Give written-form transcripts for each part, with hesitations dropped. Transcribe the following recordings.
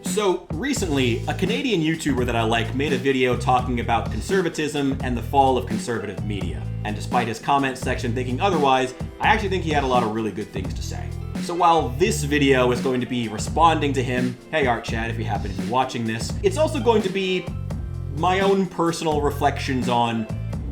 So recently, a Canadian YouTuber that I like made a video talking about conservatism and the fall of conservative media. And despite his comment section thinking otherwise, I actually think he had a lot of really good things to say. So while this video is going to be responding to him, hey Art Chad, if you happen to be watching this, it's also going to be my own personal reflections on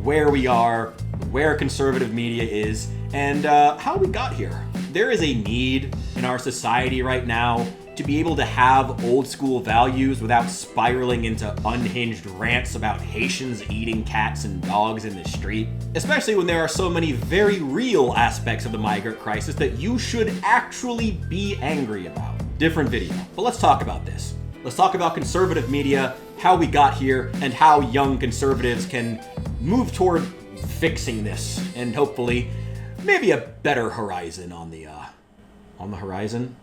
where we are, where conservative media is, and how we got here. There is a need in our society right now to be able to have old school values without spiraling into unhinged rants about Haitians eating cats and dogs in the street. Especially when there are so many very real aspects of the migrant crisis that you should actually be angry about. Different video, but let's talk about this. Let's talk about conservative media, how we got here, and how young conservatives can move toward fixing this, and hopefully maybe a better horizon on the horizon?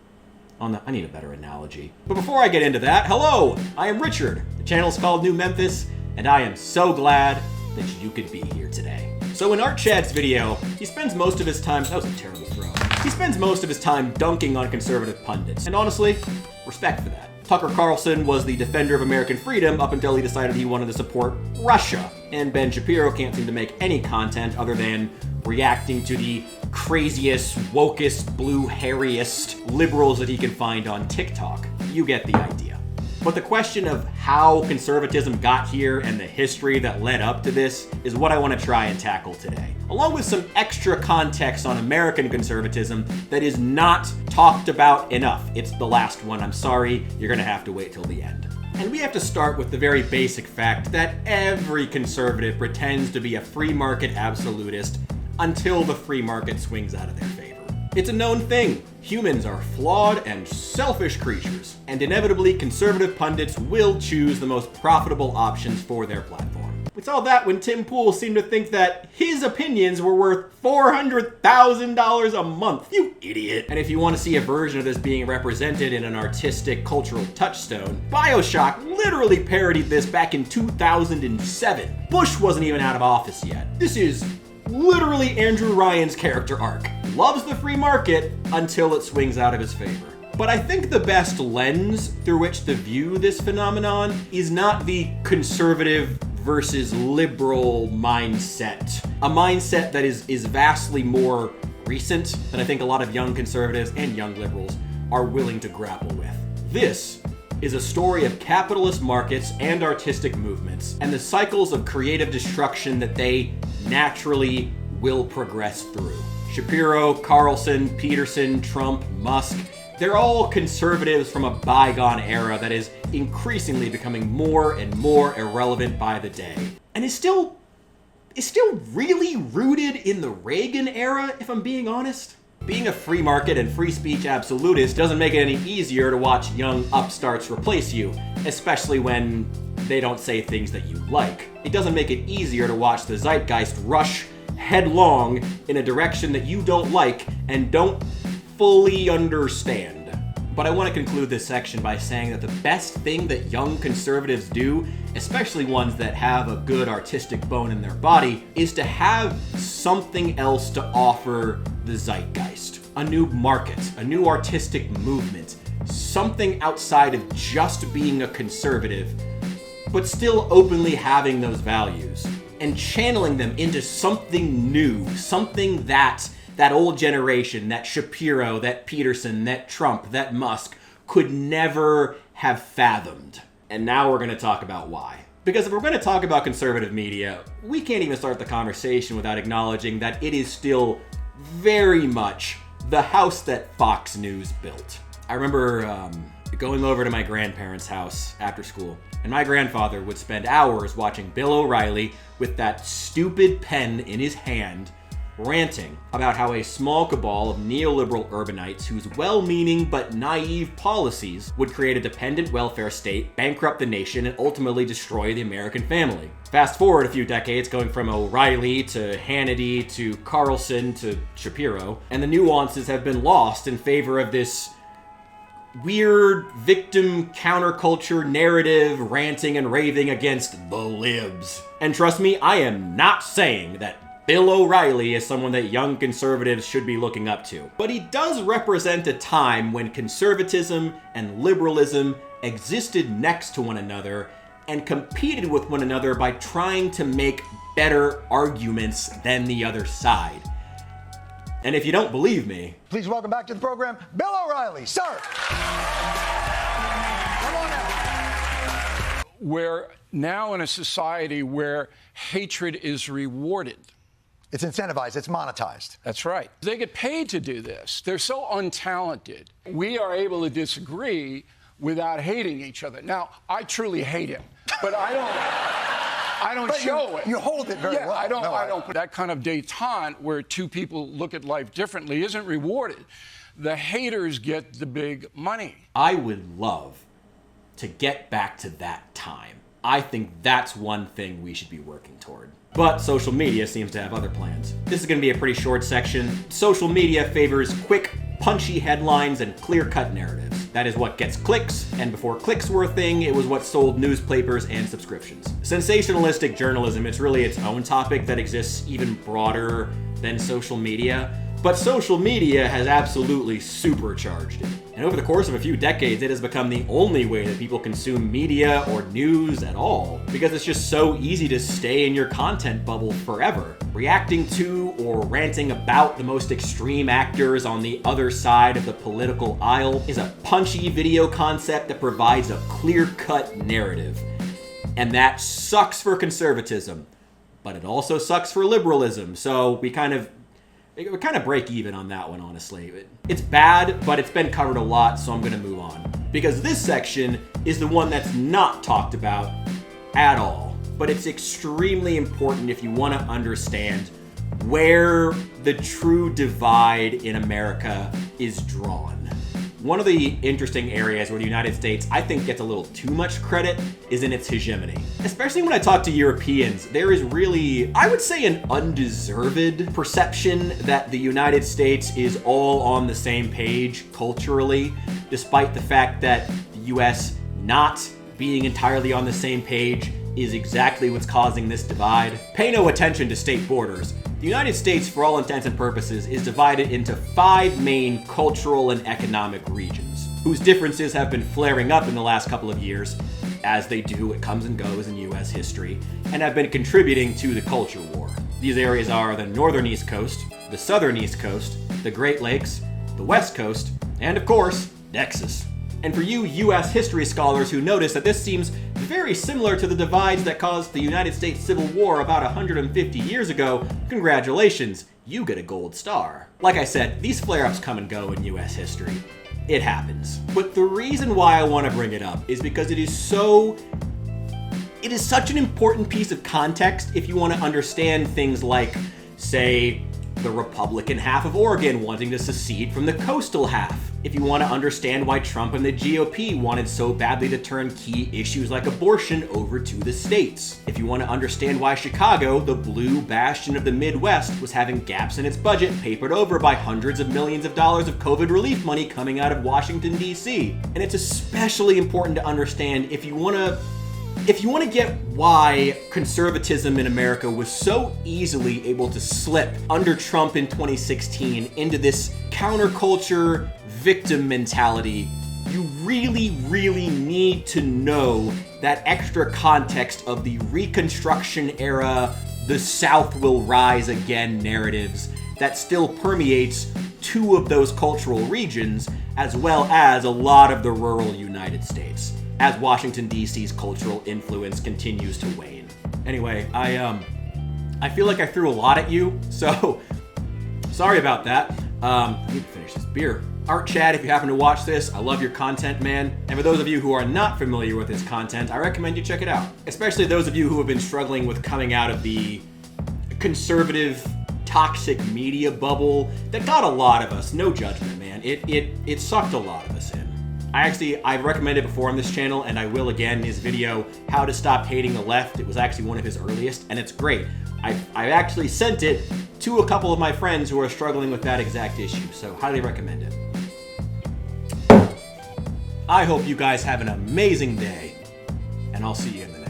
I need a better analogy. But before I get into that, hello! I am Richard. The channel's called New Memphis, and I am so glad that you could be here today. So in Art Chad's video, he spends most of his time, that was a terrible throw. He spends most of his time dunking on conservative pundits. And honestly, respect for that. Tucker Carlson was the defender of American freedom up until he decided he wanted to support Russia. And Ben Shapiro can't seem to make any content other than reacting to the craziest, wokest, blue hairiest liberals that he can find on TikTok. You get the idea. But the question of how conservatism got here and the history that led up to this is what I want to try and tackle today, along with some extra context on American conservatism that is not talked about enough. It's the last one, I'm sorry, you're gonna have to wait till the end. And we have to start with the very basic fact that every conservative pretends to be a free market absolutist until the free market swings out of their favor. It's a known thing. Humans are flawed and selfish creatures, and inevitably conservative pundits will choose the most profitable options for their platform. We saw that when Tim Pool seemed to think that his opinions were worth $400,000 a month. You idiot. And if you want to see a version of this being represented in an artistic cultural touchstone, BioShock literally parodied this back in 2007. Bush wasn't even out of office yet. This is literally Andrew Ryan's character arc. Loves the free market until it swings out of his favor. But I think the best lens through which to view this phenomenon is not the conservative versus liberal mindset. A mindset that is vastly more recent than I think a lot of young conservatives and young liberals are willing to grapple with. This is a story of capitalist markets and artistic movements, and the cycles of creative destruction that they naturally will progress through. Shapiro, Carlson, Peterson, Trump, Musk, they're all conservatives from a bygone era that is increasingly becoming more and more irrelevant by the day. And is still really rooted in the Reagan era, if I'm being honest. Being a free market and free speech absolutist doesn't make it any easier to watch young upstarts replace you, especially when they don't say things that you like. It doesn't make it easier to watch the zeitgeist rush headlong in a direction that you don't like and don't fully understand. But I want to conclude this section by saying that the best thing that young conservatives do, especially ones that have a good artistic bone in their body, is to have something else to offer the zeitgeist. A new market, a new artistic movement, something outside of just being a conservative, but still openly having those values and channeling them into something new, something that old generation, that Shapiro, that Peterson, that Trump, that Musk could never have fathomed. And now we're going to talk about why. Because if we're going to talk about conservative media, we can't even start the conversation without acknowledging that it is still very much the house that Fox News built. I remember going over to my grandparents' house after school, and my grandfather would spend hours watching Bill O'Reilly with that stupid pen in his hand, ranting about how a small cabal of neoliberal urbanites whose well-meaning but naive policies would create a dependent welfare state, bankrupt the nation, and ultimately destroy the American family. Fast forward a few decades, going from O'Reilly to Hannity to Carlson to Shapiro, and the nuances have been lost in favor of this weird victim counterculture narrative ranting and raving against the libs. And trust me, I am not saying that Bill O'Reilly is someone that young conservatives should be looking up to. But he does represent a time when conservatism and liberalism existed next to one another and competed with one another by trying to make better arguments than the other side. And if you don't believe me, please welcome back to the program, Bill O'Reilly. Sir. Come on out. We're now in a society where hatred is rewarded. It's incentivized. It's monetized. That's right. They get paid to do this. They're so untalented. We are able to disagree without hating each other. Now, I truly hate him, but I don't but show it. You hold it very well. I don't. That kind of détente where two people look at life differently isn't rewarded. The haters get the big money. I would love to get back to that time. I think that's one thing we should be working toward. But social media seems to have other plans. This is going to be a pretty short section. Social media favors quick, punchy headlines and clear-cut narratives. That is what gets clicks, and before clicks were a thing, it was what sold newspapers and subscriptions. Sensationalistic journalism, it's really its own topic that exists even broader than social media. But social media has absolutely supercharged it. And over the course of a few decades, it has become the only way that people consume media or news at all, because it's just so easy to stay in your content bubble forever. Reacting to or ranting about the most extreme actors on the other side of the political aisle is a punchy video concept that provides a clear-cut narrative. And that sucks for conservatism, but it also sucks for liberalism, so we kind of break even on that one, honestly. It's bad, but it's been covered a lot, so I'm going to move on. Because this section is the one that's not talked about at all. But it's extremely important if you want to understand where the true divide in America is drawn. One of the interesting areas where the United States, I think, gets a little too much credit is in its hegemony. Especially when I talk to Europeans, there is really, I would say, an undeserved perception that the United States is all on the same page culturally, despite the fact that the US not being entirely on the same page is exactly what's causing this divide. Pay no attention to state borders. The United States, for all intents and purposes, is divided into 5 main cultural and economic regions, whose differences have been flaring up in the last couple of years, as they do, it comes and goes in US history, and have been contributing to the culture war. These areas are the northern East Coast, the southern East Coast, the Great Lakes, the West Coast, and of course, Texas. And for you US history scholars who notice that this seems very similar to the divides that caused the United States Civil War about 150 years ago, congratulations, you get a gold star. Like I said, these flare-ups come and go in US history. It happens. But the reason why I want to bring it up is because it is such an important piece of context if you want to understand things like, say, the Republican half of Oregon wanting to secede from the coastal half. If you want to understand why Trump and the GOP wanted so badly to turn key issues like abortion over to the states. If you want to understand why Chicago, the blue bastion of the Midwest, was having gaps in its budget papered over by hundreds of millions of dollars of COVID relief money coming out of Washington, D.C. And it's especially important to understand if you want to get why conservatism in America was so easily able to slip under Trump in 2016 into this counterculture victim mentality, you really, really need to know that extra context of the Reconstruction era, the South will rise again narratives that still permeates 2 of those cultural regions, as well as a lot of the rural United States, as Washington, D.C.'s cultural influence continues to wane. Anyway, I feel like I threw a lot at you, so sorry about that. I need to finish this beer. Art Chad, if you happen to watch this, I love your content, man. And for those of you who are not familiar with his content, I recommend you check it out. Especially those of you who have been struggling with coming out of the conservative, toxic media bubble that got a lot of us. No judgment, man. It sucked a lot of us in. I've recommended before on this channel, and I will again, his video, How to Stop Hating the Left. It was actually one of his earliest, and it's great. I actually sent it to a couple of my friends who are struggling with that exact issue, so highly recommend it. I hope you guys have an amazing day, and I'll see you in the next